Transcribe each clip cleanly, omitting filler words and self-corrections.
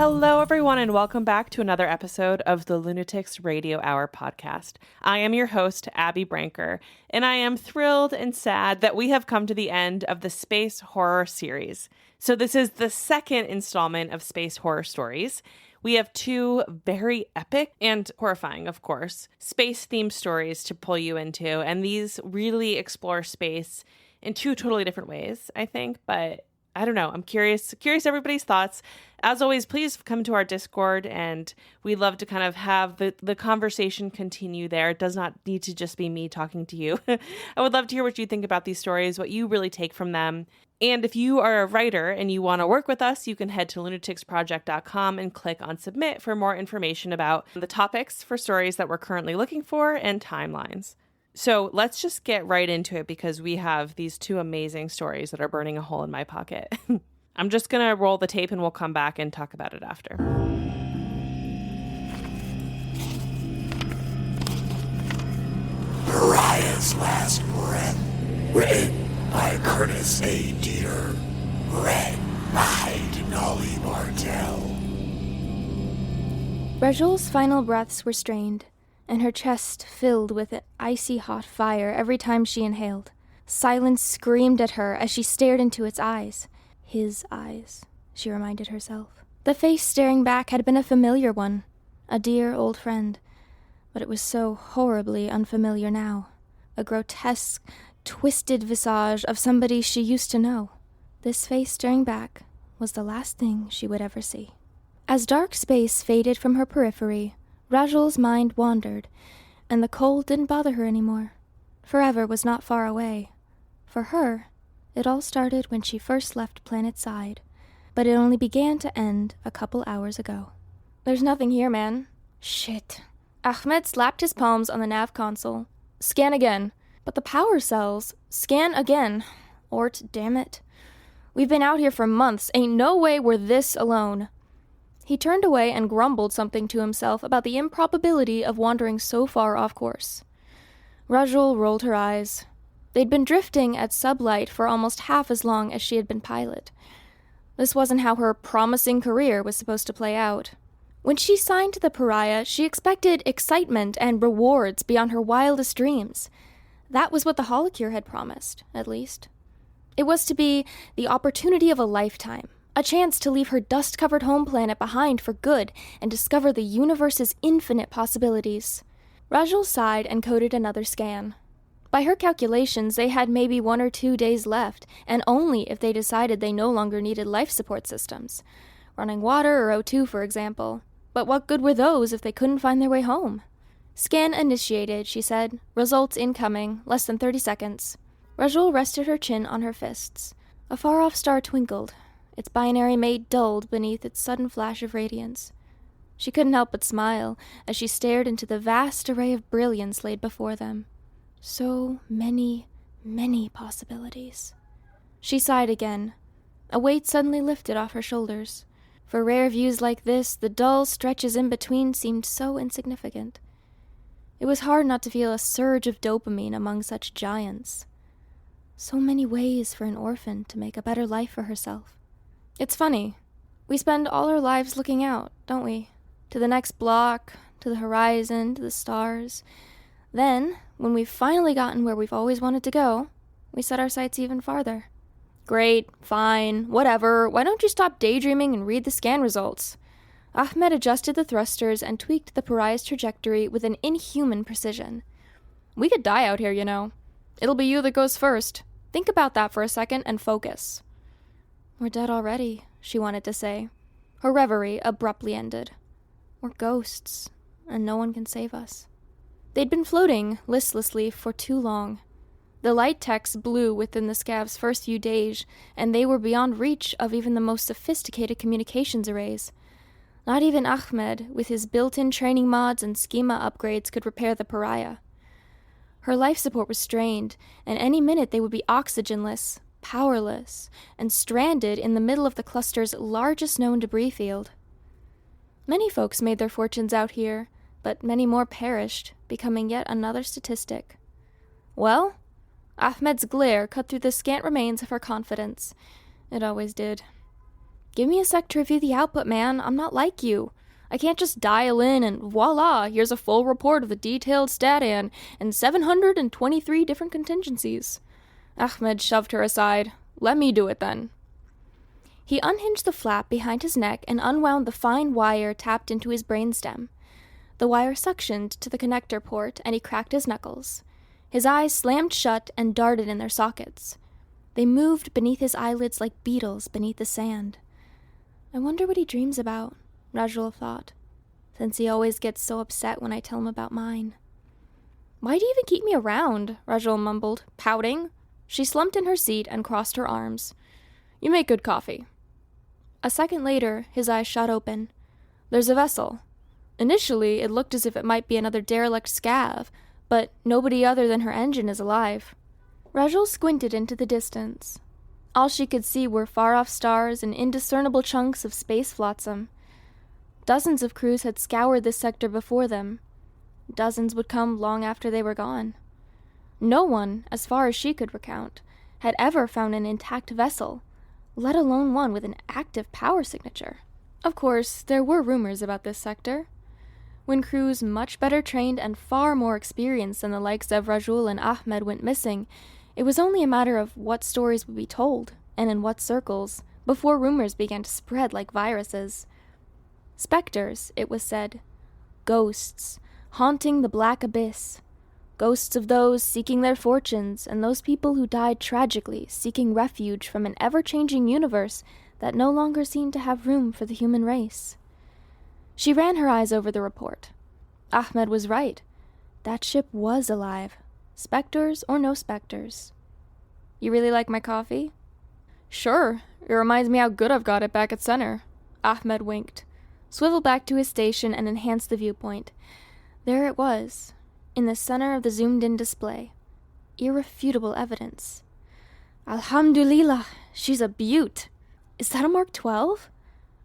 Hello, everyone, and welcome back to another episode of the Lunatics Radio Hour podcast. I am your host, Abby Branker, and I am thrilled and sad that we have come to the end of the space horror series. So this is the second installment of space horror stories. We have two very epic and horrifying, of course, space-themed stories to pull you into, and these really explore space in two totally different ways, I think, but I don't know. I'm curious everybody's thoughts. As always, please come to our Discord, and we love to kind of have the conversation continue there. It does not need to just be me talking to you. I would love to hear what you think about these stories, what you really take from them. And if you are a writer and you want to work with us, you can head to lunaticsproject.com and click on submit for more information about the topics for stories that we're currently looking for and timelines. So let's just get right into it because we have these two amazing stories that are burning a hole in my pocket. I'm just going to roll the tape and we'll come back and talk about it after. Pariah's Last Breath, written by Curtis A. Dieter, read by Denali Bartell. Rajul's final breaths were strained, and her chest filled with an icy hot fire every time she inhaled. Silence screamed at her as she stared into its eyes. His eyes, she reminded herself. The face staring back had been a familiar one, a dear old friend, but it was so horribly unfamiliar now. A grotesque, twisted visage of somebody she used to know. This face staring back was the last thing she would ever see. As dark space faded from her periphery, Rajul's mind wandered, and the cold didn't bother her anymore. Forever was not far away. For her, it all started when she first left Planet Side, but it only began to end a couple hours ago. There's nothing here, man. Shit. Ahmed slapped his palms on the nav console. Scan again. But the power cells. Scan again. Ort, damn it. We've been out here for months. Ain't no way we're this alone. He turned away and grumbled something to himself about the improbability of wandering so far off course. Rajul rolled her eyes. They'd been drifting at sublight for almost half as long as she had been pilot. This wasn't how her promising career was supposed to play out. When she signed to the Pariah, she expected excitement and rewards beyond her wildest dreams. That was what the Holocure had promised, at least. It was to be the opportunity of a lifetime. A chance to leave her dust-covered home planet behind for good and discover the universe's infinite possibilities. Rajul sighed and coded another scan. By her calculations, they had maybe 1 or 2 days left, and only if they decided they no longer needed life support systems. Running water or O2, for example. But what good were those if they couldn't find their way home? Scan initiated, she said. Results incoming, less than 30 seconds. Rajul rested her chin on her fists. A far-off star twinkled, its binary made dulled beneath its sudden flash of radiance. She couldn't help but smile as she stared into the vast array of brilliance laid before them. So many, many possibilities. She sighed again. A weight suddenly lifted off her shoulders. For rare views like this, the dull stretches in between seemed so insignificant. It was hard not to feel a surge of dopamine among such giants. So many ways for an orphan to make a better life for herself. It's funny. We spend all our lives looking out, don't we? To the next block, to the horizon, to the stars. Then, when we've finally gotten where we've always wanted to go, we set our sights even farther. Great, fine, whatever. Why don't you stop daydreaming and read the scan results? Ahmed adjusted the thrusters and tweaked the Pariah's trajectory with an inhuman precision. We could die out here, you know. It'll be you that goes first. Think about that for a second and focus. We're dead already, she wanted to say. Her reverie abruptly ended. We're ghosts, and no one can save us. They'd been floating listlessly for too long. The light text blew within the scav's first few days, and they were beyond reach of even the most sophisticated communications arrays. Not even Ahmed, with his built-in training mods and schema upgrades, could repair the Pariah. Her life support was strained, and any minute they would be oxygenless, powerless, and stranded in the middle of the cluster's largest known debris field. Many folks made their fortunes out here, but many more perished, becoming yet another statistic. Well, Ahmed's glare cut through the scant remains of her confidence. It always did. Give me a sec to review the output, man. I'm not like you. I can't just dial in and voila, here's a full report of the detailed stat and 723 different contingencies. Ahmed shoved her aside. Let me do it then. He unhinged the flap behind his neck and unwound the fine wire tapped into his brainstem. The wire suctioned to the connector port, and he cracked his knuckles. His eyes slammed shut and darted in their sockets. They moved beneath his eyelids like beetles beneath the sand. I wonder what he dreams about, Rajul thought, since he always gets so upset when I tell him about mine. Why do you even keep me around? Rajul mumbled, pouting. She slumped in her seat and crossed her arms. You make good coffee. A second later, his eyes shot open. There's a vessel. Initially, it looked as if it might be another derelict scav, but nobody other than her engine is alive. Rajul squinted into the distance. All she could see were far-off stars and indiscernible chunks of space flotsam. Dozens of crews had scoured this sector before them. Dozens would come long after they were gone. No one, as far as she could recount, had ever found an intact vessel, let alone one with an active power signature. Of course, there were rumors about this sector. When crews much better trained and far more experienced than the likes of Rajul and Ahmed went missing, it was only a matter of what stories would be told, and in what circles, before rumors began to spread like viruses. Specters, it was said. Ghosts, haunting the black abyss. Ghosts of those seeking their fortunes, and those people who died tragically, seeking refuge from an ever-changing universe that no longer seemed to have room for the human race. She ran her eyes over the report. Ahmed was right. That ship was alive. Specters or no specters. You really like my coffee? Sure. It reminds me how good I've got it back at center. Ahmed winked, swiveled back to his station and enhanced the viewpoint. There it was, in the center of the zoomed-in display. Irrefutable evidence. Alhamdulillah, she's a beaut. Is that a Mark 12?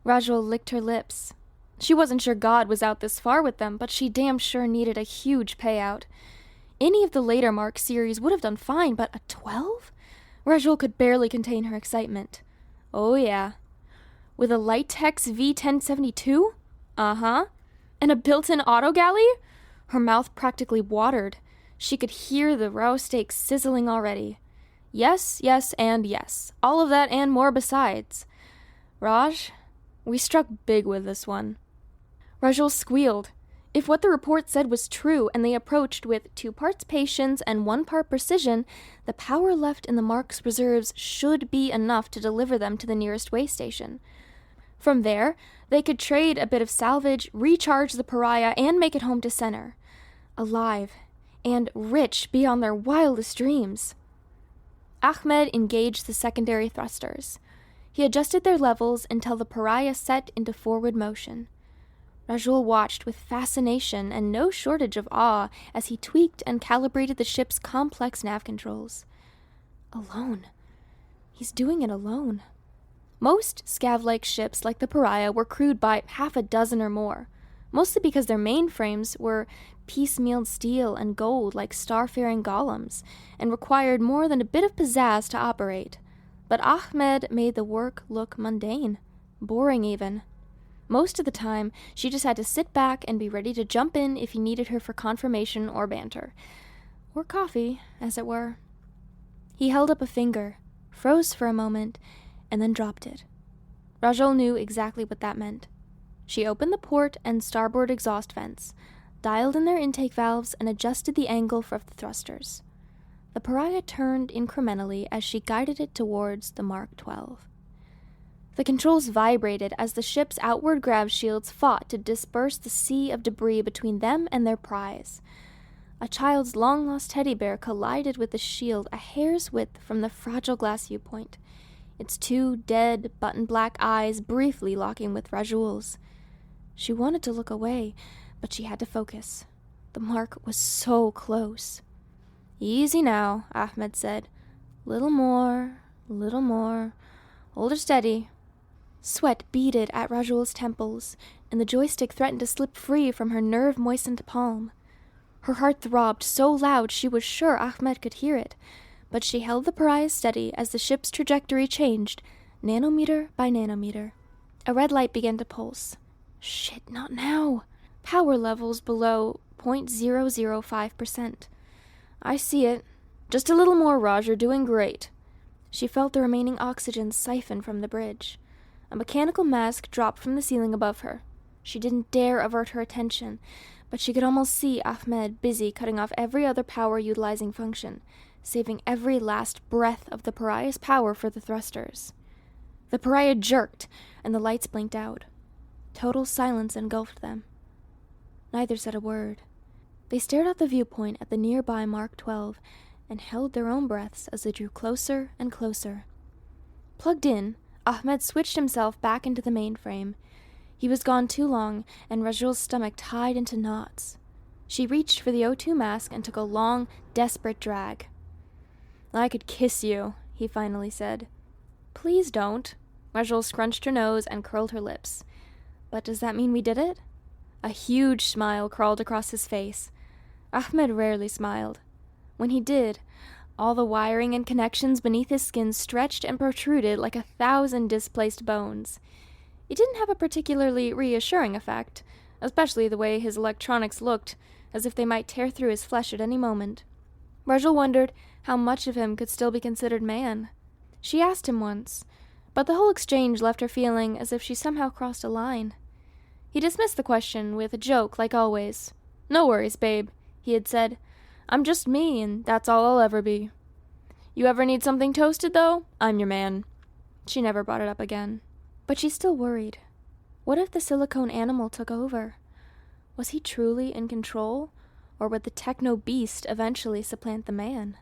Rajul licked her lips. She wasn't sure God was out this far with them, but she damn sure needed a huge payout. Any of the later Mark series would have done fine, but a 12? Rajul could barely contain her excitement. Oh yeah. With a Litex V1072? Uh-huh. And a built-in auto galley? Her mouth practically watered. She could hear the row steaks sizzling already. Yes, yes, and yes. All of that and more besides. Raj, we struck big with this one. Rajul squealed. If what the report said was true and they approached with 2 parts patience and 1 part precision, the power left in the Mark's reserves should be enough to deliver them to the nearest way station. From there, they could trade a bit of salvage, recharge the Pariah, and make it home to center. Alive, and rich beyond their wildest dreams. Ahmed engaged the secondary thrusters. He adjusted their levels until the Pariah set into forward motion. Rajul watched with fascination and no shortage of awe as he tweaked and calibrated the ship's complex nav controls. Alone. He's doing it alone. Most scav-like ships like the Pariah were crewed by 6 or more, mostly because their mainframes were piecemealed steel and gold like starfaring golems, and required more than a bit of pizzazz to operate. But Ahmed made the work look mundane, boring even. Most of the time, she just had to sit back and be ready to jump in if he needed her for confirmation or banter. Or coffee, as it were. He held up a finger, froze for a moment, and then dropped it. Rajul knew exactly what that meant. She opened the port and starboard exhaust vents, dialed in their intake valves, and adjusted the angle for the thrusters. The Pariah turned incrementally as she guided it towards the Mark 12. The controls vibrated as the ship's outward grav shields fought to disperse the sea of debris between them and their prize. A child's long-lost teddy bear collided with the shield a hair's width from the fragile glass viewpoint, its 2 dead, button-black eyes briefly locking with Rajul's. She wanted to look away, but she had to focus. The mark was so close. Easy now, Ahmed said. Little more. Hold her steady. Sweat beaded at Rajul's temples, and the joystick threatened to slip free from her nerve-moistened palm. Her heart throbbed so loud she was sure Ahmed could hear it, but she held the Pariah steady as the ship's trajectory changed, Nanometer by nanometer. A red light began to pulse. Shit, not now. Power levels below 0.005%. I see it. Just a little more, Raj. You're doing great. She felt the remaining oxygen siphon from the bridge. A mechanical mask dropped from the ceiling above her. She didn't dare avert her attention, but she could almost see Ahmed busy cutting off every other power-utilizing function, saving every last breath of the pariah's power for the thrusters. The pariah jerked, and the lights blinked out. Total silence engulfed them. Neither said a word. They stared out the viewpoint at the nearby Mark 12 and held their own breaths as they drew closer and closer. Plugged in, Ahmed switched himself back into the mainframe. He was gone too long, and Rajul's stomach tied into knots. She reached for the O2 mask and took a long, desperate drag. I could kiss you, he finally said. Please don't. Rajul scrunched her nose and curled her lips. But does that mean we did it? A huge smile crawled across his face. Ahmed rarely smiled. When he did, all the wiring and connections beneath his skin stretched and protruded like 1,000 displaced bones. It didn't have a particularly reassuring effect, especially the way his electronics looked, as if they might tear through his flesh at any moment. Rajul wondered how much of him could still be considered man. She asked him once, but the whole exchange left her feeling as if she somehow crossed a line. He dismissed the question with a joke, like always. No worries, babe, he had said. I'm just me, and that's all I'll ever be. You ever need something toasted, though? I'm your man. She never brought it up again. But she still worried. What if the silicone animal took over? Was he truly in control, or would the techno-beast eventually supplant the man?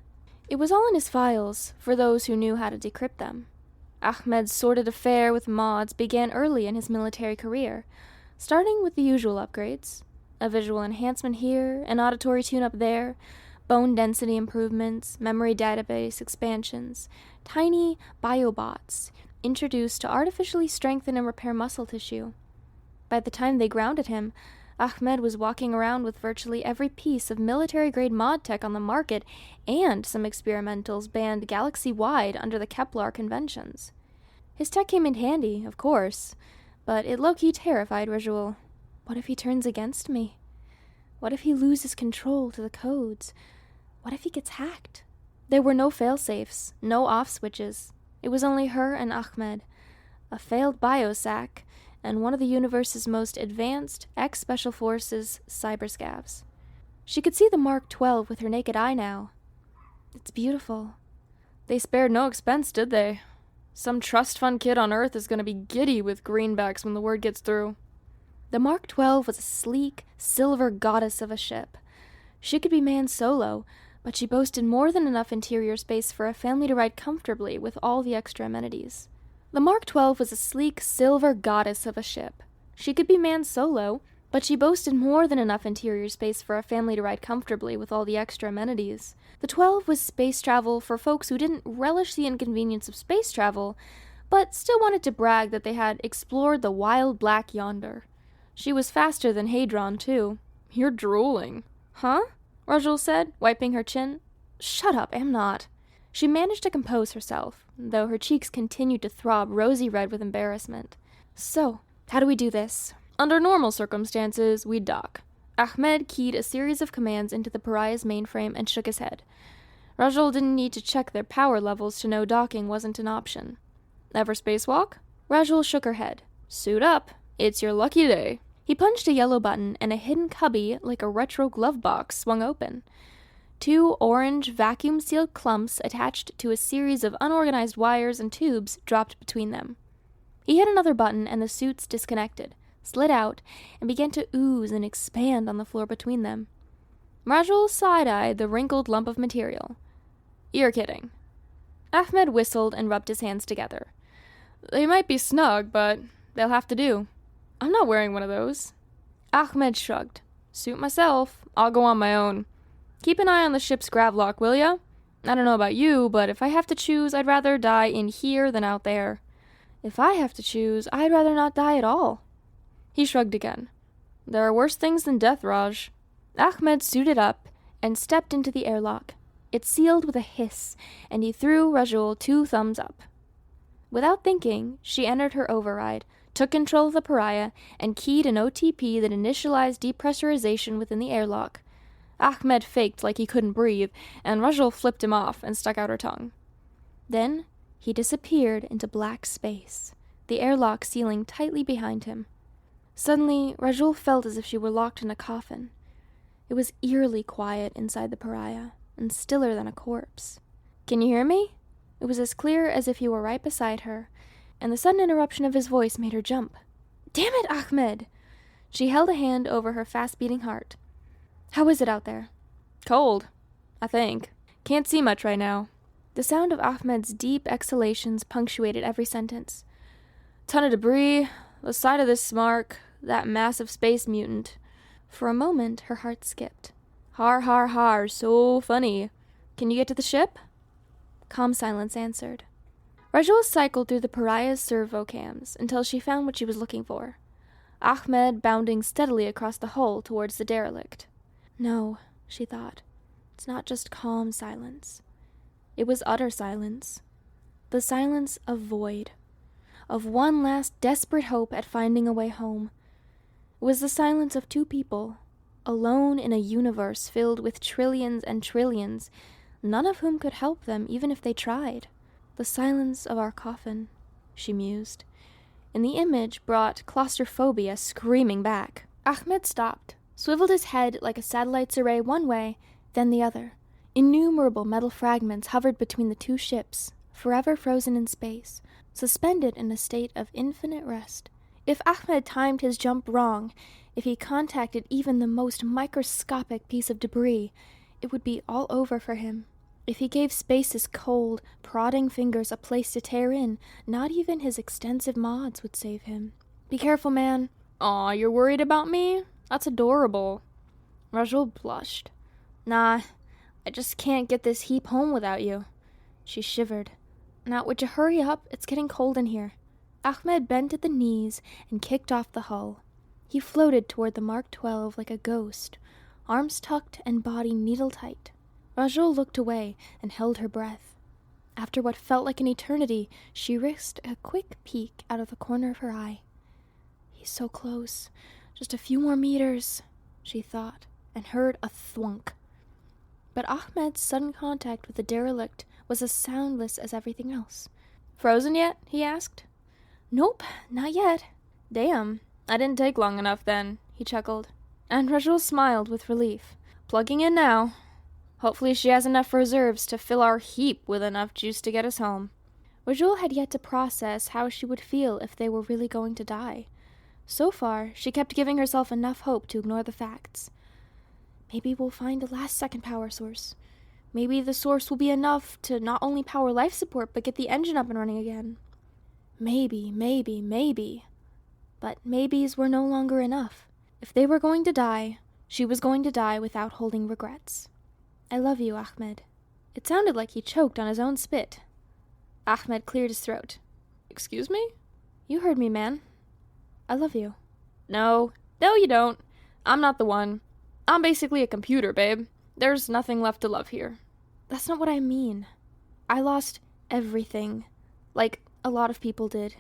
It was all in his files, for those who knew how to decrypt them. Ahmed's sordid affair with mods began early in his military career, starting with the usual upgrades. A visual enhancement here, an auditory tune-up there, bone density improvements, memory database expansions, tiny biobots introduced to artificially strengthen and repair muscle tissue. By the time they grounded him, Ahmed was walking around with virtually every piece of military-grade mod tech on the market and some experimentals banned galaxy-wide under the Kepler conventions. His tech came in handy, of course, but it low-key terrified Rajul. What if he turns against me? What if he loses control to the codes? What if he gets hacked? There were no fail-safes, no off-switches. It was only her and Ahmed, a failed biosac, and one of the universe's most advanced ex-Special Forces cyberscavs. She could see the Mark 12 with her naked eye now. It's beautiful. They spared no expense, did they? Some trust fund kid on Earth is going to be giddy with greenbacks when the word gets through. The Mark 12 was a sleek, silver goddess of a ship. She could be manned solo, but she boasted more than enough interior space for a family to ride comfortably with all the extra amenities. The Mark 12 was a sleek, silver goddess of a ship. She could be manned solo, but she boasted more than enough interior space for a family to ride comfortably with all the extra amenities. The 12 was space travel for folks who didn't relish the inconvenience of space travel, but still wanted to brag that they had explored the wild black yonder. She was faster than Hadron, too. You're drooling. Huh? Rajul said, wiping her chin. Shut up, I'm not. She managed to compose herself, though her cheeks continued to throb rosy red with embarrassment. So, how do we do this? Under normal circumstances, we'd dock. Ahmed keyed a series of commands into the pariah's mainframe and shook his head. Rajul didn't need to check their power levels to know docking wasn't an option. Ever spacewalk? Rajul shook her head. Suit up. It's your lucky day. He punched a yellow button, and a hidden cubby, like a retro glove box, swung open. 2 orange, vacuum-sealed clumps attached to a series of unorganized wires and tubes dropped between them. He hit another button, and the suits disconnected, slid out, and began to ooze and expand on the floor between them. Rajul side-eyed the wrinkled lump of material. You're kidding. Ahmed whistled and rubbed his hands together. They might be snug, but they'll have to do. I'm not wearing one of those. Ahmed shrugged. Suit myself. I'll go on my own. Keep an eye on the ship's gravlock, will ya? I don't know about you, but if I have to choose, I'd rather die in here than out there. If I have to choose, I'd rather not die at all. He shrugged again. There are worse things than death, Raj. Ahmed suited up and stepped into the airlock. It sealed with a hiss, and he threw Rajul 2 thumbs up. Without thinking, she entered her override, took control of the pariah, and keyed an OTP that initialized depressurization within the airlock. Ahmed faked like he couldn't breathe, and Rajul flipped him off and stuck out her tongue. Then he disappeared into black space, the airlock sealing tightly behind him. Suddenly, Rajul felt as if she were locked in a coffin. It was eerily quiet inside the pariah, and stiller than a corpse. "Can you hear me?" It was as clear as if he were right beside her, and the sudden interruption of his voice made her jump. "Damn it, Ahmed!" She held a hand over her fast-beating heart. "How is it out there?" "Cold, I think. Can't see much right now." The sound of Ahmed's deep exhalations punctuated every sentence. "Ton of debris, the side of this Smark, that massive space mutant." For a moment, her heart skipped. "Har, har, har, so funny. Can you get to the ship?" Calm silence answered. Rajul cycled through the pariah's servo cams until she found what she was looking for. Ahmed bounding steadily across the hull towards the derelict. No, she thought. It's not just calm silence. It was utter silence. The silence of void. Of one last desperate hope at finding a way home. It was the silence of two people, alone in a universe filled with trillions and trillions, none of whom could help them even if they tried. "The silence of our coffin," she mused, and the image brought claustrophobia screaming back. Ahmed stopped, swiveled his head like a satellite's array one way, then the other. Innumerable metal fragments hovered between the two ships, forever frozen in space, suspended in a state of infinite rest. If Ahmed timed his jump wrong, if he contacted even the most microscopic piece of debris, it would be all over for him. If he gave space's cold, prodding fingers a place to tear in, not even his extensive mods would save him. "Be careful, man." "Aw, you're worried about me? That's adorable." Rajul blushed. "Nah, I just can't get this heap home without you." She shivered. "Now, would you hurry up? It's getting cold in here." Ahmed bent at the knees and kicked off the hull. He floated toward the Mark 12 like a ghost, arms tucked and body needle-tight. Rajul looked away and held her breath. After what felt like an eternity, she risked a quick peek out of the corner of her eye. "He's so close. Just a few more meters," she thought, and heard a thwunk. But Ahmed's sudden contact with the derelict was as soundless as everything else. "Frozen yet?" he asked. "Nope, not yet." "Damn, I didn't take long enough then," he chuckled. And Rajul smiled with relief. "Plugging in now. Hopefully she has enough reserves to fill our heap with enough juice to get us home." Rajul had yet to process how she would feel if they were really going to die. So far, she kept giving herself enough hope to ignore the facts. Maybe we'll find a last-second power source. Maybe the source will be enough to not only power life support, but get the engine up and running again. Maybe. But maybes were no longer enough. If they were going to die, she was going to die without holding regrets. "I love you, Ahmed." It sounded like he choked on his own spit. Ahmed cleared his throat. "Excuse me?" "You heard me, man. I love you." No, you don't. I'm not the one. I'm basically a computer, babe. There's nothing left to love here." "That's not what I mean. I lost everything. Like a lot of people did.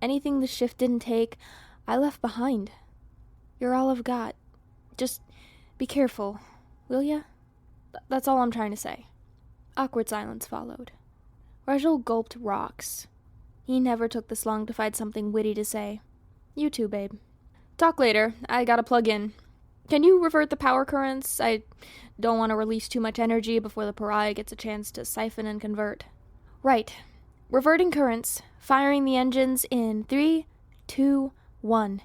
Anything the shift didn't take, I left behind. You're all I've got. Just be careful, will ya? That's all I'm trying to say." Awkward silence followed. Rajul gulped rocks. He never took this long to find something witty to say. "You too, babe." "Talk later. I gotta plug in. Can you revert the power currents? I don't want to release too much energy before the pariah gets a chance to siphon and convert." "Right. Reverting currents. Firing the engines in 3, 2, 1.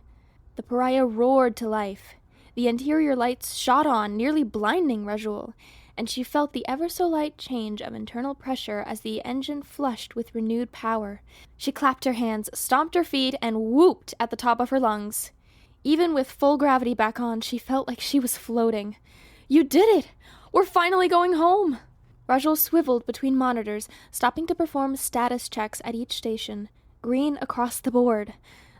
The pariah roared to life. The interior lights shot on, nearly blinding Rajul, and she felt the ever-so-light change of internal pressure as the engine flushed with renewed power. She clapped her hands, stomped her feet, and whooped at the top of her lungs. Even with full gravity back on, she felt like she was floating. "You did it! We're finally going home!" Rajul swiveled between monitors, stopping to perform status checks at each station. Green across the board.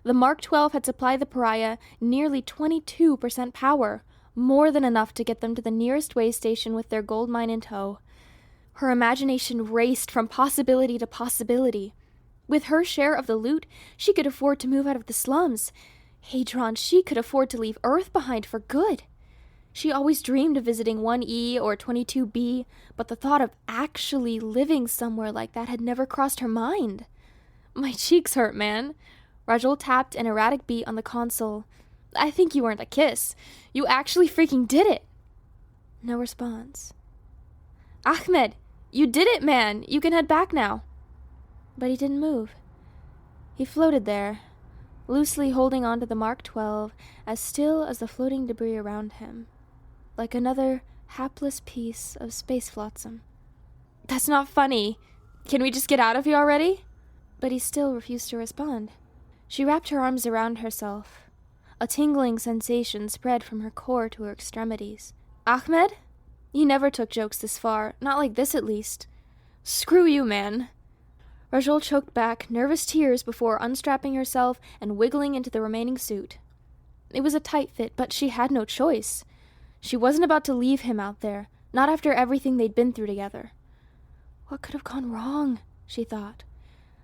The Mark 12 had supplied the pariah nearly 22% power, more than enough to get them to the nearest way station with their gold mine in tow. Her imagination raced from possibility to possibility. With her share of the loot, she could afford to move out of the slums. Hadron, she could afford to leave Earth behind for good. She always dreamed of visiting 1E or 22B, but the thought of actually living somewhere like that had never crossed her mind. My cheeks hurt, man. Rajul tapped an erratic beat on the console. I think you earned a kiss. You actually freaking did it. No response. Ahmed, you did it, man. You can head back now. But he didn't move. He floated there, loosely holding on to the Mark 12, as still as the floating debris around him, like another hapless piece of space flotsam. That's not funny. Can we just get out of here already? But he still refused to respond. She wrapped her arms around herself. A tingling sensation spread from her core to her extremities. Ahmed? He never took jokes this far, not like this at least. Screw you, man. Rajul choked back nervous tears before unstrapping herself and wiggling into the remaining suit. It was a tight fit, but she had no choice. She wasn't about to leave him out there, not after everything they'd been through together. What could have gone wrong, she thought.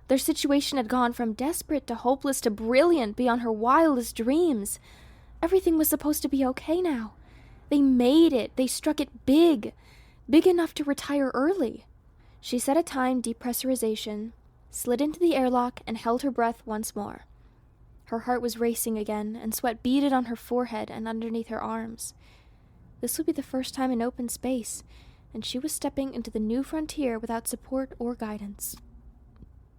Their situation had gone from desperate to hopeless to brilliant beyond her wildest dreams. Everything was supposed to be okay now. They made it. They struck it big enough to retire early. She set a timed depressurization, slid into the airlock, and held her breath once more. Her heart was racing again, and sweat beaded on her forehead and underneath her arms. This would be the first time in open space, and she was stepping into the new frontier without support or guidance.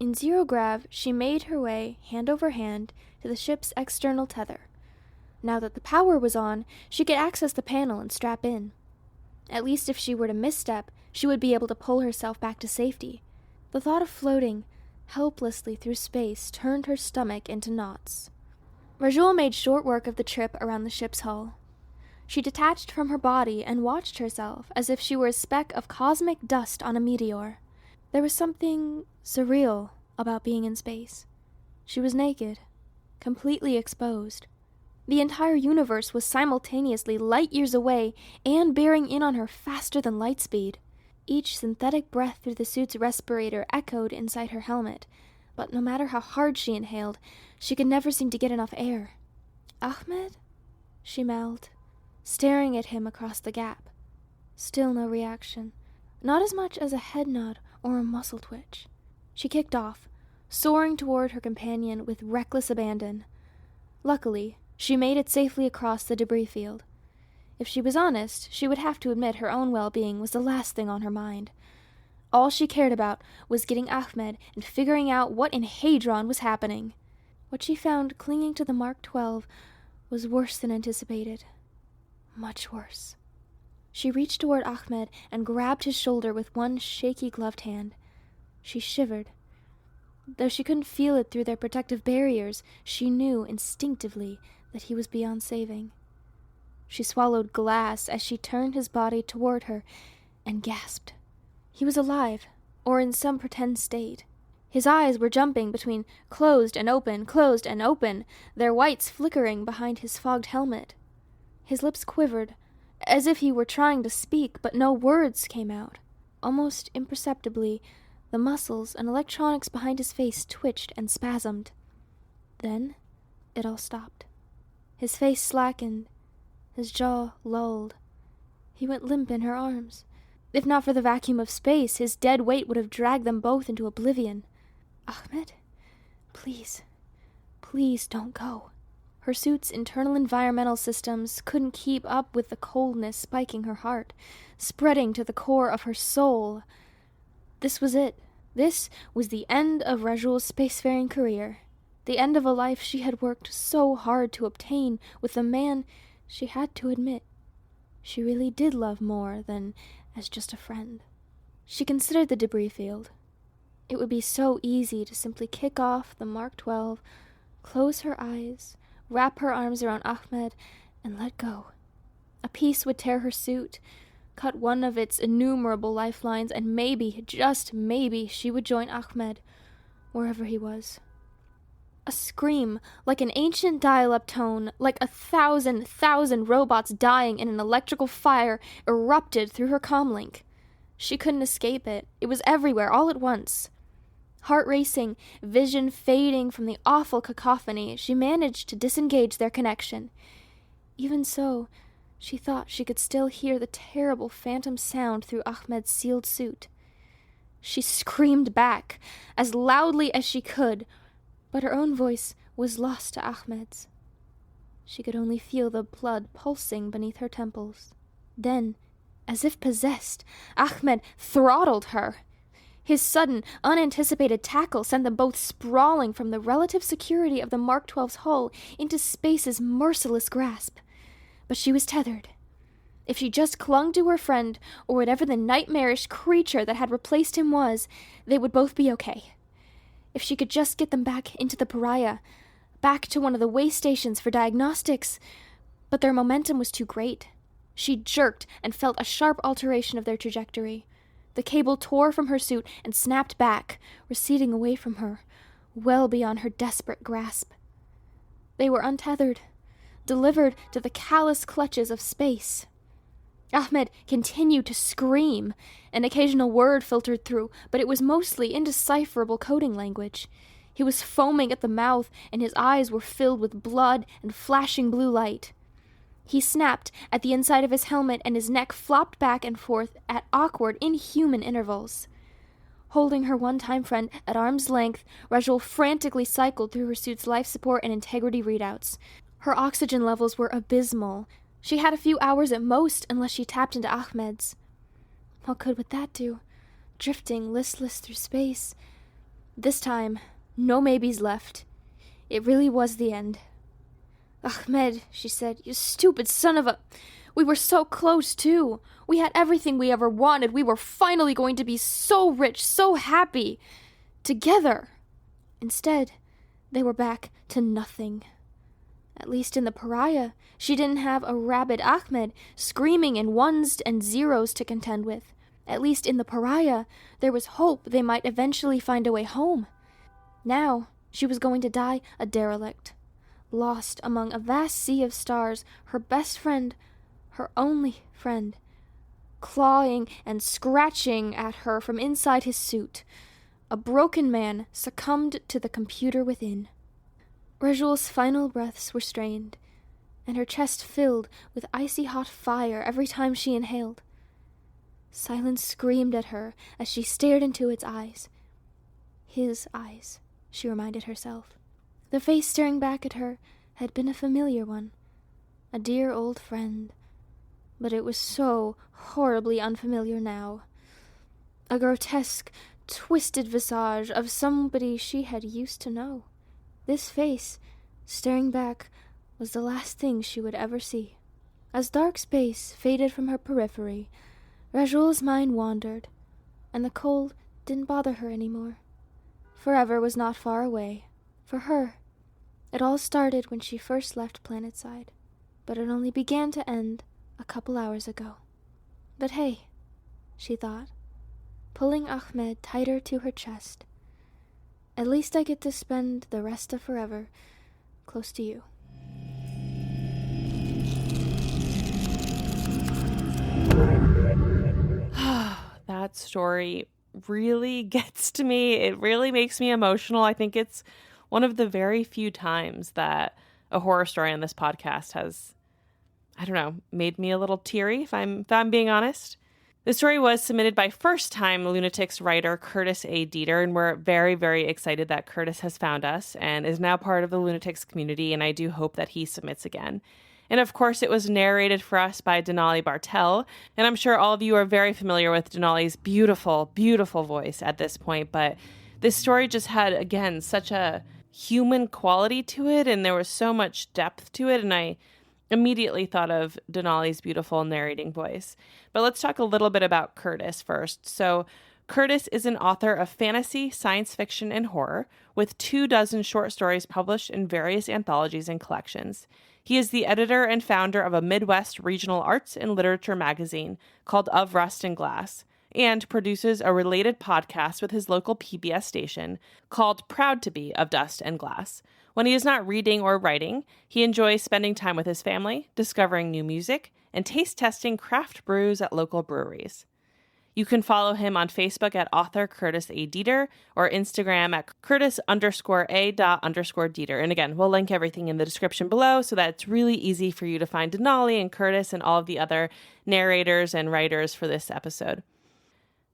In zero grav, she made her way, hand over hand, to the ship's external tether. Now that the power was on, she could access the panel and strap in. At least if she were to misstep, she would be able to pull herself back to safety. The thought of floating helplessly through space turned her stomach into knots. Rajul made short work of the trip around the ship's hull. She detached from her body and watched herself as if she were a speck of cosmic dust on a meteor. There was something surreal about being in space. She was naked, completely exposed. The entire universe was simultaneously light years away and bearing in on her faster than light speed. Each synthetic breath through the suit's respirator echoed inside her helmet, but no matter how hard she inhaled, she could never seem to get enough air. Ahmed? She mouthed, staring at him across the gap. Still no reaction. Not as much as a head nod or a muscle twitch. She kicked off, soaring toward her companion with reckless abandon. Luckily, she made it safely across the debris field. If she was honest, she would have to admit her own well-being was the last thing on her mind. All she cared about was getting Ahmed and figuring out what in Hadron was happening. What she found clinging to the Mark 12 was worse than anticipated. Much worse. She reached toward Ahmed and grabbed his shoulder with one shaky gloved hand. She shivered. Though she couldn't feel it through their protective barriers, she knew instinctively that he was beyond saving. She swallowed glass as she turned his body toward her and gasped. He was alive, or in some pretend state. His eyes were jumping between closed and open, their whites flickering behind his fogged helmet. His lips quivered, as if he were trying to speak, but no words came out. Almost imperceptibly, the muscles and electronics behind his face twitched and spasmed. Then, it all stopped. His face slackened, his jaw lulled. He went limp in her arms. If not for the vacuum of space, his dead weight would have dragged them both into oblivion. Ahmed? Please don't go. Her suit's internal environmental systems couldn't keep up with the coldness spiking her heart, spreading to the core of her soul. This was it. This was the end of Rajul's spacefaring career. The end of a life she had worked so hard to obtain with a man she had to admit she really did love more than as just a friend. She considered the debris field. It would be so easy to simply kick off the Mark 12, close her eyes, wrap her arms around Ahmed, and let go. A piece would tear her suit, cut one of its innumerable lifelines, and maybe, just maybe, she would join Ahmed, wherever he was. A scream, like an ancient dial-up tone, like 1,000 robots dying in an electrical fire, erupted through her comlink. She couldn't escape it. It was everywhere, all at once. Heart racing, vision fading from the awful cacophony, she managed to disengage their connection. Even so, she thought she could still hear the terrible phantom sound through Ahmed's sealed suit. She screamed back, as loudly as she could, but her own voice was lost to Ahmed's. She could only feel the blood pulsing beneath her temples. Then, as if possessed, Ahmed throttled her. His sudden, unanticipated tackle sent them both sprawling from the relative security of the Mark XII's hull into space's merciless grasp. But she was tethered. If she just clung to her friend, or whatever the nightmarish creature that had replaced him was, they would both be okay. If she could just get them back into the Pariah, back to one of the way stations for diagnostics. But their momentum was too great. She jerked and felt a sharp alteration of their trajectory. The cable tore from her suit and snapped back, receding away from her, well beyond her desperate grasp. They were untethered, delivered to the callous clutches of space. Ahmed continued to scream. An occasional word filtered through, but it was mostly indecipherable coding language. He was foaming at the mouth, and his eyes were filled with blood and flashing blue light. He snapped at the inside of his helmet, and his neck flopped back and forth at awkward, inhuman intervals. Holding her one-time friend at arm's length, Rajul frantically cycled through her suit's life support and integrity readouts. Her oxygen levels were abysmal. She had a few hours at most, unless she tapped into Ahmed's. What good would that do? Drifting listless through space. This time, no maybes left. It really was the end. Ahmed, she said, you stupid son of a... We were so close, too. We had everything we ever wanted. We were finally going to be so rich, so happy. Together. Instead, they were back to nothing. At least in the Pariah, she didn't have a rabid Ahmed screaming in ones and zeros to contend with. At least in the Pariah, there was hope they might eventually find a way home. Now, she was going to die a derelict. Lost among a vast sea of stars, her best friend, her only friend, clawing and scratching at her from inside his suit. A broken man succumbed to the computer within. Rajul's final breaths were strained, and her chest filled with icy hot fire every time she inhaled. Silence screamed at her as she stared into its eyes. His eyes, she reminded herself. The face staring back at her had been a familiar one, a dear old friend, but it was so horribly unfamiliar now. A grotesque, twisted visage of somebody she had used to know. This face, staring back, was the last thing she would ever see. As dark space faded from her periphery, Rajul's mind wandered, and the cold didn't bother her anymore. Forever was not far away. For her, it all started when she first left planetside, but it only began to end a couple hours ago. But hey, she thought, pulling Ahmed tighter to her chest, at least I get to spend the rest of forever close to you. That story really gets to me. It really makes me emotional. I think it's one of the very few times that a horror story on this podcast has, I don't know, made me a little teary, if I'm being honest. The story was submitted by first-time Lunatics writer Curtis A. Dieter, and we're very, very excited that Curtis has found us and is now part of the Lunatics community, and I do hope that he submits again. And of course, it was narrated for us by Denali Bartel, and I'm sure all of you are very familiar with Denali's beautiful, beautiful voice at this point, but this story just had, again, such a human quality to it, and there was so much depth to it, and I immediately thought of Denali's beautiful narrating voice. But let's talk a little bit about Curtis first. So Curtis is an author of fantasy, science fiction, and horror, with 24 short stories published in various anthologies and collections. He is the editor and founder of a Midwest regional arts and literature magazine called Of Rust and Glass, and produces a related podcast with his local PBS station called Proud to Be of Dust and Glass. When he is not reading or writing, he enjoys spending time with his family, discovering new music, and taste testing craft brews at local breweries. You can follow him on Facebook at author Curtis A. Dieter or Instagram at Curtis_A._Dieter. And again, we'll link everything in the description below so that it's really easy for you to find Denali and Curtis and all of the other narrators and writers for this episode.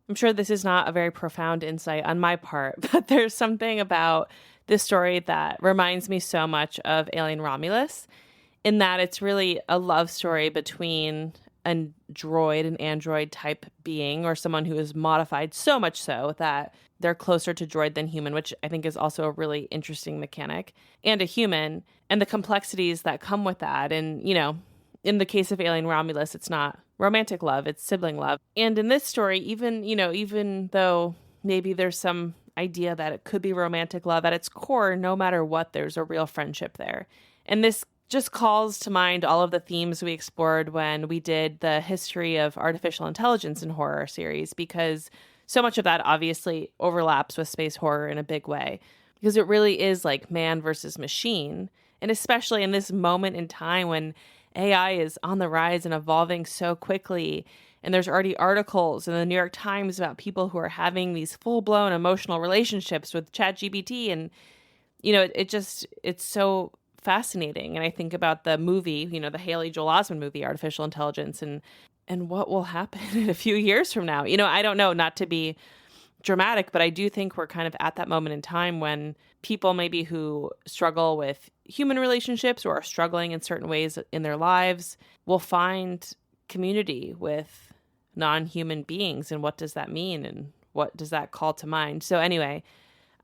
I'm sure this is not a very profound insight on my part, but there's something about this story that reminds me so much of Alien Romulus, in that it's really a love story between a droid, an android type being, or someone who is modified so much so that they're closer to droid than human, which I think is also a really interesting mechanic, and a human, and the complexities that come with that. And, in the case of Alien Romulus, it's not romantic love, it's sibling love. And in this story, even though maybe there's some idea that it could be romantic love, at its core, no matter what, there's a real friendship there. And this just calls to mind all of the themes we explored when we did the history of artificial intelligence in horror series, because so much of that obviously overlaps with space horror in a big way, because it really is like man versus machine. And especially in this moment in time when AI is on the rise and evolving so quickly, and there's already articles in the New York Times about people who are having these full-blown emotional relationships with ChatGPT, and it's so fascinating. And I think about the movie, the Haley Joel Osment movie, Artificial Intelligence, and what will happen in a few years from now. I don't know, not to be dramatic, but I do think we're kind of at that moment in time when people maybe who struggle with human relationships or are struggling in certain ways in their lives will find community with non-human beings. And what does that mean? And what does that call to mind? So anyway,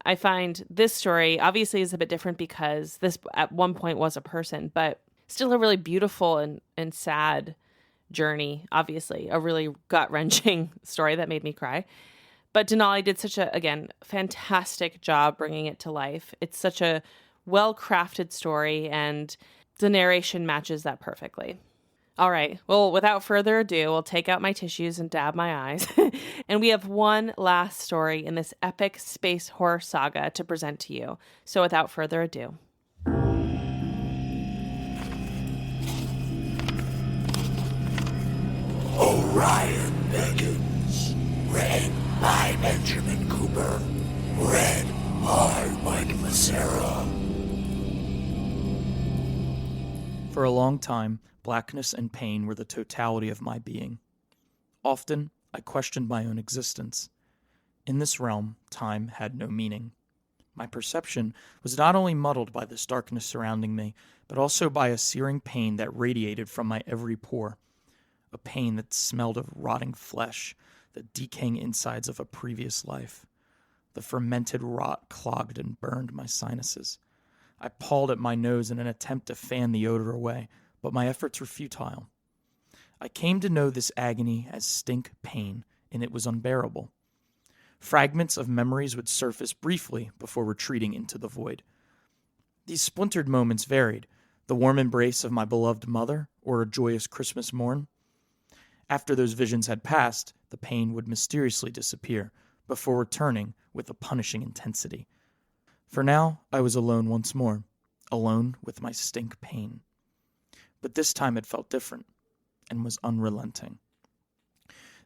I find this story obviously is a bit different because this at one point was a person, but still a really beautiful and sad journey. Obviously, a really gut-wrenching story that made me cry. But Denali did such a, again, fantastic job bringing it to life. It's such a well-crafted story, and the narration matches that perfectly. All right. Well, without further ado, we'll take out my tissues and dab my eyes. And we have one last story in this epic space horror saga to present to you. So without further ado. Orion Beckons. Read by Benjamin Cooper. Read by Mike Massera. For a long time, blackness and pain were the totality of my being. Often, I questioned my own existence. In this realm, time had no meaning. My perception was not only muddled by this darkness surrounding me, but also by a searing pain that radiated from my every pore. A pain that smelled of rotting flesh, the decaying insides of a previous life. The fermented rot clogged and burned my sinuses. I pawed at my nose in an attempt to fan the odor away, but my efforts were futile. I came to know this agony as stink pain, and it was unbearable. Fragments of memories would surface briefly before retreating into the void. These splintered moments varied, the warm embrace of my beloved mother or a joyous Christmas morn. After those visions had passed, the pain would mysteriously disappear, before returning with a punishing intensity. For now, I was alone once more, alone with my stink pain. But this time it felt different, and was unrelenting.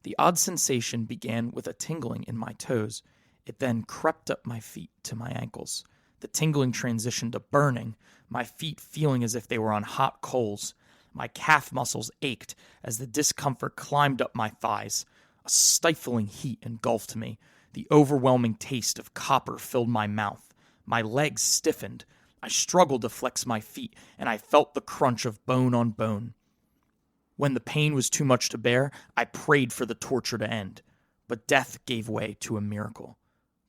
The odd sensation began with a tingling in my toes. It then crept up my feet to my ankles. The tingling transitioned to burning, my feet feeling as if they were on hot coals. My calf muscles ached as the discomfort climbed up my thighs. A stifling heat engulfed me. The overwhelming taste of copper filled my mouth. My legs stiffened. I struggled to flex my feet, and I felt the crunch of bone on bone. When the pain was too much to bear, I prayed for the torture to end. But death gave way to a miracle.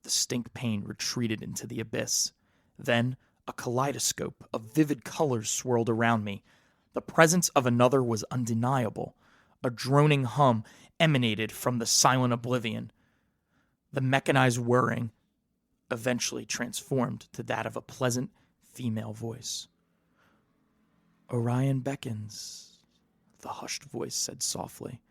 The stink pain retreated into the abyss. Then, a kaleidoscope of vivid colors swirled around me. The presence of another was undeniable. A droning hum emanated from the silent oblivion. The mechanized whirring eventually transformed to that of a pleasant female voice. "Orion beckons," the hushed voice said softly,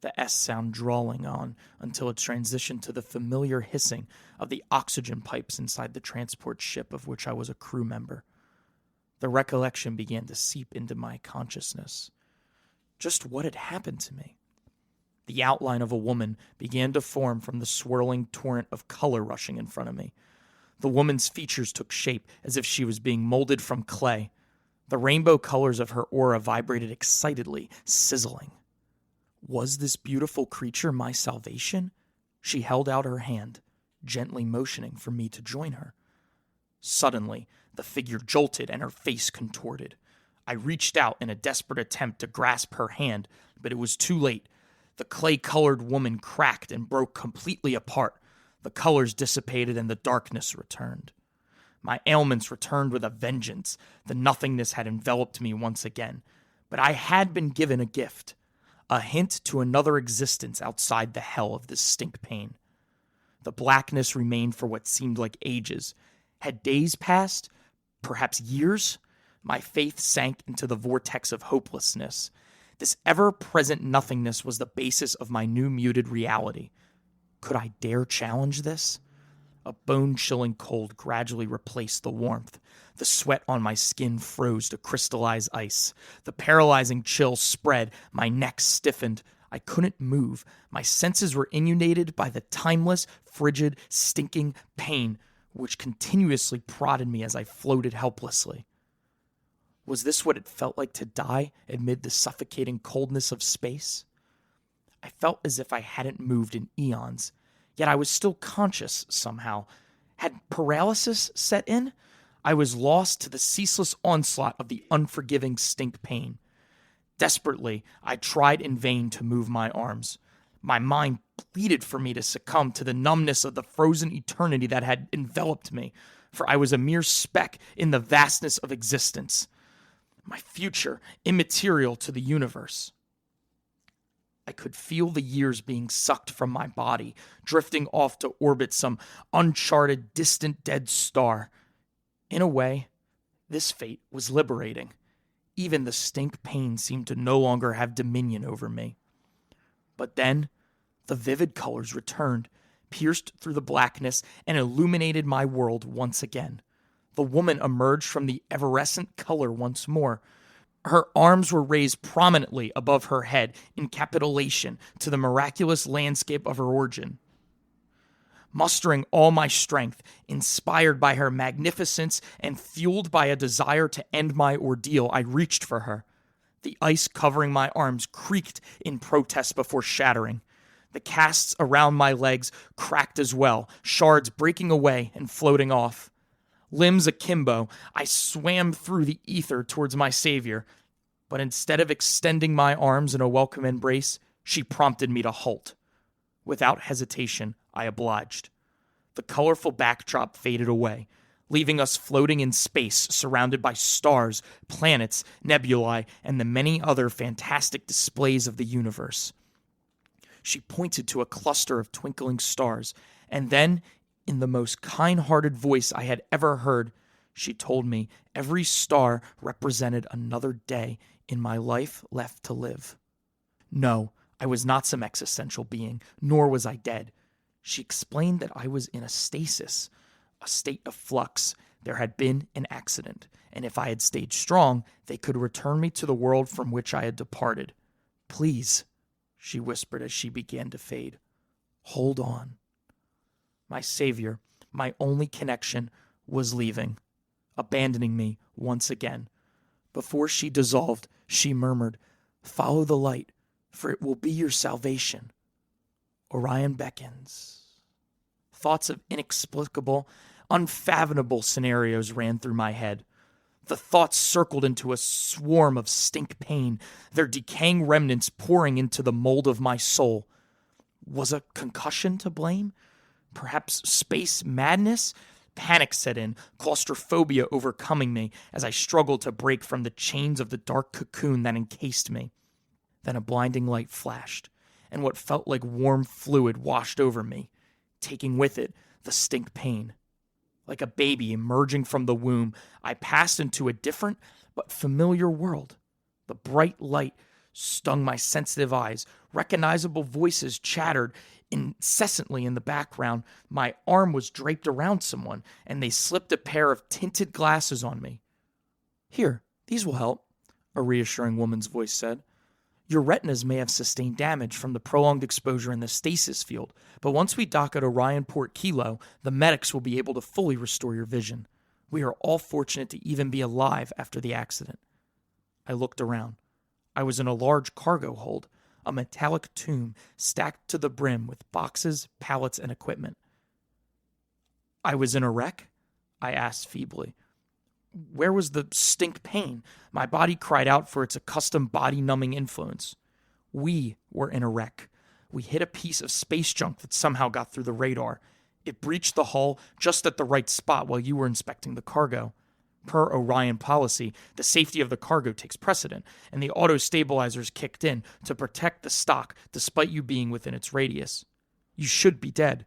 the S sound drawling on until it transitioned to the familiar hissing of the oxygen pipes inside the transport ship of which I was a crew member. The recollection began to seep into my consciousness. Just what had happened to me? The outline of a woman began to form from the swirling torrent of color rushing in front of me. The woman's features took shape as if she was being molded from clay. The rainbow colors of her aura vibrated excitedly, sizzling. Was this beautiful creature my salvation? She held out her hand, gently motioning for me to join her. Suddenly, the figure jolted and her face contorted. I reached out in a desperate attempt to grasp her hand, but it was too late. The clay-colored woman cracked and broke completely apart. The colors dissipated and the darkness returned. My ailments returned with a vengeance. The nothingness had enveloped me once again. But I had been given a gift, a hint to another existence outside the hell of this stink pain. The blackness remained for what seemed like ages. Had days passed? Perhaps years? My faith sank into the vortex of hopelessness. This ever-present nothingness was the basis of my new muted reality. Could I dare challenge this? A bone-chilling cold gradually replaced the warmth. The sweat on my skin froze to crystallized ice. The paralyzing chill spread. My neck stiffened. I couldn't move. My senses were inundated by the timeless, frigid, stinking pain which continuously prodded me as I floated helplessly. Was this what it felt like to die amid the suffocating coldness of space? I felt as if I hadn't moved in eons, yet I was still conscious somehow. Had paralysis set in? I was lost to the ceaseless onslaught of the unforgiving stink pain. Desperately, I tried in vain to move my arms. My mind pleaded for me to succumb to the numbness of the frozen eternity that had enveloped me, for I was a mere speck in the vastness of existence. My future, immaterial to the universe. I could feel the years being sucked from my body, drifting off to orbit some uncharted, distant, dead star. In a way, this fate was liberating. Even the stink pain seemed to no longer have dominion over me. But then, the vivid colors returned, pierced through the blackness, and illuminated my world once again. The woman emerged from the evanescent color once more. Her arms were raised prominently above her head in capitulation to the miraculous landscape of her origin. Mustering all my strength, inspired by her magnificence and fueled by a desire to end my ordeal, I reached for her. The ice covering my arms creaked in protest before shattering. The casts around my legs cracked as well, shards breaking away and floating off. Limbs akimbo, I swam through the ether towards my savior, but instead of extending my arms in a welcome embrace, she prompted me to halt. Without hesitation, I obliged. The colorful backdrop faded away, leaving us floating in space surrounded by stars, planets, nebulae, and the many other fantastic displays of the universe. She pointed to a cluster of twinkling stars, and then, in the most kind-hearted voice I had ever heard, she told me every star represented another day in my life left to live. No, I was not some existential being, nor was I dead. She explained that I was in a stasis, a state of flux. There had been an accident, and if I had stayed strong, they could return me to the world from which I had departed. Please, she whispered as she began to fade. Hold on. My savior, my only connection, was leaving, abandoning me once again. Before she dissolved, she murmured, "Follow the light, for it will be your salvation." Orion beckons. Thoughts of inexplicable, unfathomable scenarios ran through my head. The thoughts circled into a swarm of stink pain, their decaying remnants pouring into the mold of my soul. Was a concussion to blame? Perhaps space madness? Panic set in, claustrophobia overcoming me as I struggled to break from the chains of the dark cocoon that encased me. Then a blinding light flashed, and what felt like warm fluid washed over me, taking with it the stink pain. Like a baby emerging from the womb, I passed into a different but familiar world. The bright light stung my sensitive eyes. Recognizable voices chattered incessantly in the background. My arm was draped around someone, and they slipped a pair of tinted glasses on me. "Here, these will help," a reassuring woman's voice said. Your retinas may have sustained damage from the prolonged exposure in the stasis field, but once we dock at Orion Port Kilo, the medics will be able to fully restore your vision. We are all fortunate to even be alive after the accident." I looked around. I was in a large cargo hold, a metallic tomb stacked to the brim with boxes, pallets, and equipment. "I was in a wreck?" I asked feebly. Where was the stink pain? My body cried out for its accustomed body-numbing influence. We were in a wreck. We hit a piece of space junk that somehow got through the radar. It breached the hull just at the right spot while you were inspecting the cargo. Per Orion policy, the safety of the cargo takes precedent, and the auto-stabilizers kicked in to protect the stock despite you being within its radius. You should be dead.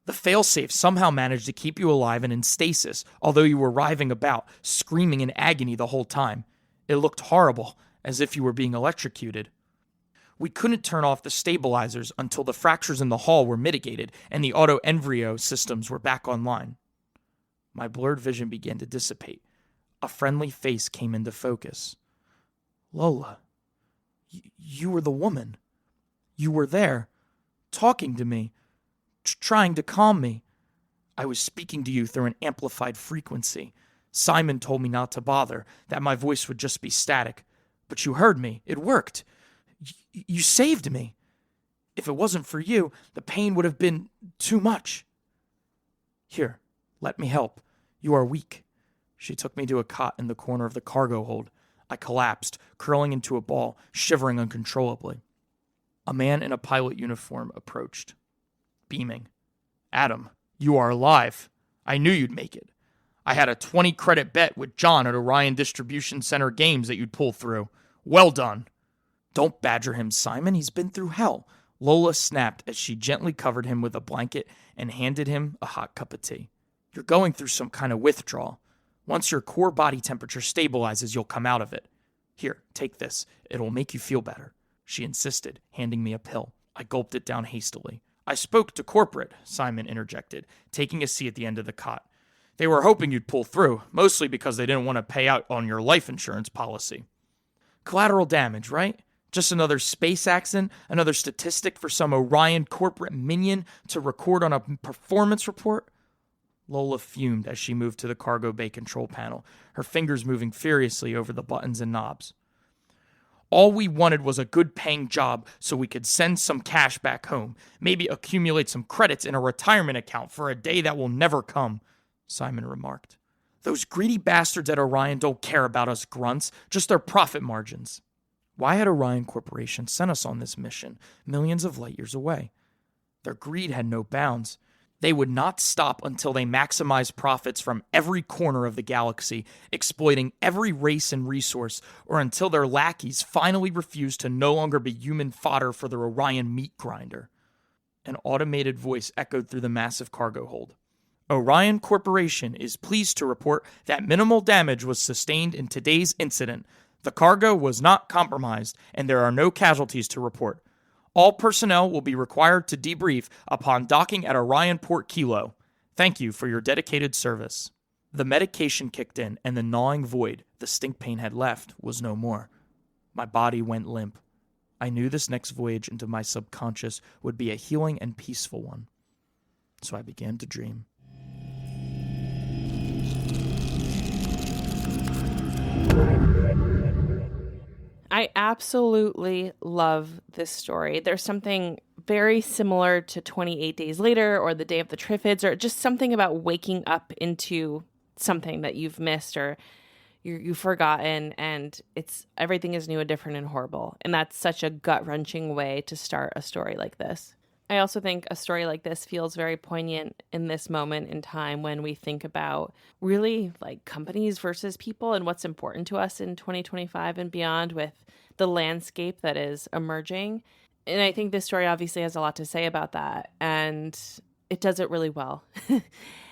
The failsafe somehow managed to keep you alive and in stasis, although you were writhing about, screaming in agony the whole time. It looked horrible, as if you were being electrocuted. We couldn't turn off the stabilizers until the fractures in the hull were mitigated and the auto-embryo systems were back online. My blurred vision began to dissipate. A friendly face came into focus. "Lola, you were the woman. You were there, talking to me. Trying to calm me. I was speaking to you through an amplified frequency. Simon told me not to bother, that my voice would just be static. But you heard me. It worked. You saved me. If it wasn't for you, the pain would have been too much. Here, let me help. You are weak." She took me to a cot in the corner of the cargo hold. I collapsed, curling into a ball, shivering uncontrollably. A man in a pilot uniform approached, beaming. "Adam, you are alive. I knew you'd make it. I had a 20-credit bet with John at Orion Distribution Center Games that you'd pull through. Well done." "Don't badger him, Simon. He's been through hell." Lola snapped as she gently covered him with a blanket and handed him a hot cup of tea. "You're going through some kind of withdrawal. Once your core body temperature stabilizes, you'll come out of it. Here, take this. It'll make you feel better," she insisted, handing me a pill. I gulped it down hastily. "I spoke to corporate," Simon interjected, taking a seat at the end of the cot. "They were hoping you'd pull through, mostly because they didn't want to pay out on your life insurance policy." Collateral damage, right? Just another space accident, another statistic for some Orion corporate minion to record on a performance report? Lola fumed as she moved to the cargo bay control panel, her fingers moving furiously over the buttons and knobs. "All we wanted was a good-paying job so we could send some cash back home, maybe accumulate some credits in a retirement account for a day that will never come," Simon remarked. "Those greedy bastards at Orion don't care about us grunts, just their profit margins." Why had Orion Corporation sent us on this mission, millions of light years away? Their greed had no bounds. They would not stop until they maximized profits from every corner of the galaxy, exploiting every race and resource, or until their lackeys finally refused to no longer be human fodder for the Orion meat grinder. An automated voice echoed through the massive cargo hold. "Orion Corporation is pleased to report that minimal damage was sustained in today's incident. The cargo was not compromised, and there are no casualties to report. All personnel will be required to debrief upon docking at Orion Port Kilo. Thank you for your dedicated service." The medication kicked in, and the gnawing void the stink pain had left was no more. My body went limp. I knew this next voyage into my subconscious would be a healing and peaceful one. So I began to dream. I absolutely love this story. There's something very similar to 28 Days Later or The Day of the Triffids, or just something about waking up into something that you've missed or you've forgotten, and everything is new and different and horrible. And that's such a gut-wrenching way to start a story like this. I also think a story like this feels very poignant in this moment in time when we think about really like companies versus people and what's important to us in 2025 and beyond with the landscape that is emerging. And I think this story obviously has a lot to say about that, and it does it really well.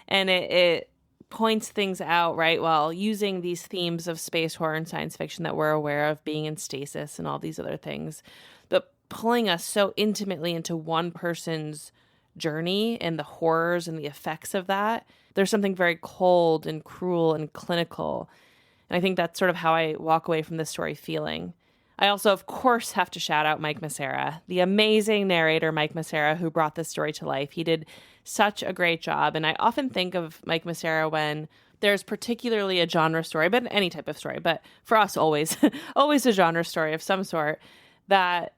And it points things out, right, while using these themes of space horror and science fiction that we're aware of, being in stasis and all these other things, but pulling us so intimately into one person's journey and the horrors and the effects of that. There's something very cold and cruel and clinical. And I think that's sort of how I walk away from this story feeling. I also, of course, have to shout out Mike Massera, the amazing narrator Mike Massera, who brought this story to life. He did such a great job. And I often think of Mike Massera when there's particularly a genre story, but any type of story, but for us, always, always a genre story of some sort that,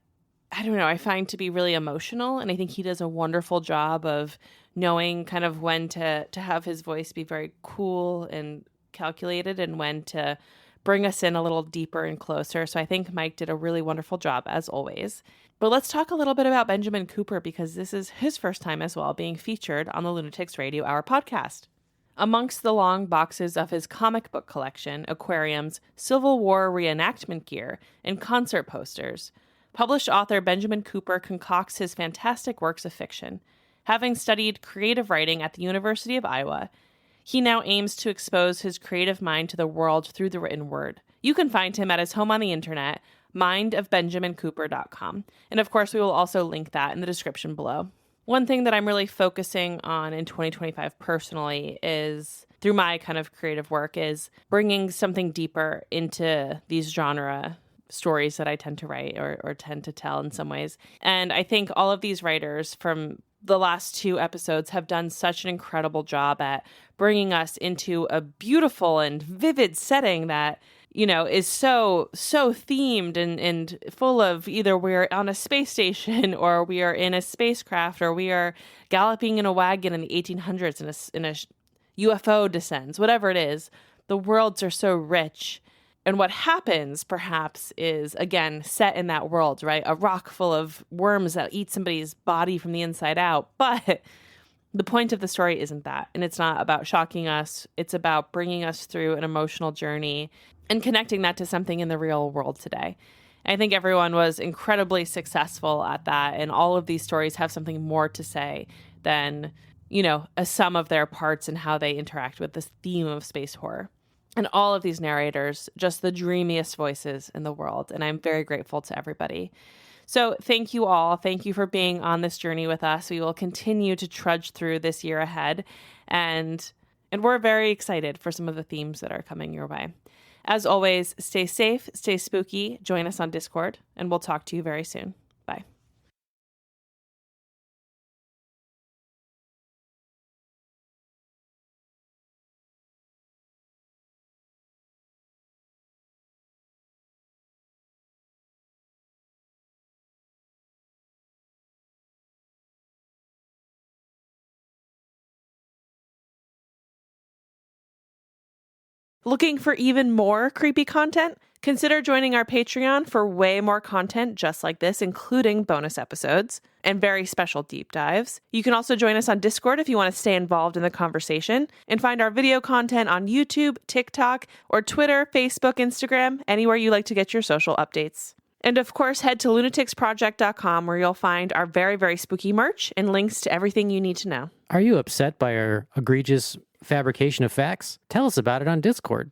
I don't know, I find to be really emotional. And I think he does a wonderful job of knowing kind of when to have his voice be very cool and calculated and when to bring us in a little deeper and closer. So I think Mike did a really wonderful job, as always. But let's talk a little bit about Benjamin Cooper, because this is his first time as well being featured on the Lunatics Radio Hour podcast. Amongst the long boxes of his comic book collection, aquariums, Civil War reenactment gear, and concert posters, published author Benjamin Cooper concocts his fantastic works of fiction. Having studied creative writing at the University of Iowa, he now aims to expose his creative mind to the world through the written word. You can find him at his home on the internet, mindofbenjamincooper.com. And of course, we will also link that in the description below. One thing that I'm really focusing on in 2025 personally is, through my kind of creative work, is bringing something deeper into these genre stories that I tend to write or tend to tell in some ways. And I think all of these writers from the last 2 episodes have done such an incredible job at bringing us into a beautiful and vivid setting that, you know, is so themed and full of either we're on a space station or we are in a spacecraft or we are galloping in a wagon in the 1800s in a UFO descends, whatever it is. The worlds are so rich. And what happens, perhaps, is, again, set in that world, right? A rock full of worms that eat somebody's body from the inside out. But the point of the story isn't that. And it's not about shocking us. It's about bringing us through an emotional journey and connecting that to something in the real world today. I think everyone was incredibly successful at that. And all of these stories have something more to say than, you know, a sum of their parts and how they interact with this theme of space horror. And all of these narrators, just the dreamiest voices in the world. And I'm very grateful to everybody. So thank you all. Thank you for being on this journey with us. We will continue to trudge through this year ahead. And we're very excited for some of the themes that are coming your way. As always, stay safe, stay spooky. Join us on Discord, and we'll talk to you very soon. Bye. Looking for even more creepy content? Consider joining our Patreon for way more content just like this, including bonus episodes and very special deep dives. You can also join us on Discord if you want to stay involved in the conversation, and find our video content on YouTube, TikTok, or Twitter, Facebook, Instagram, anywhere you like to get your social updates. And of course, head to lunaticsproject.com where you'll find our very, very spooky merch and links to everything you need to know. Are you upset by our egregious fabrication of facts? Tell us about it on Discord.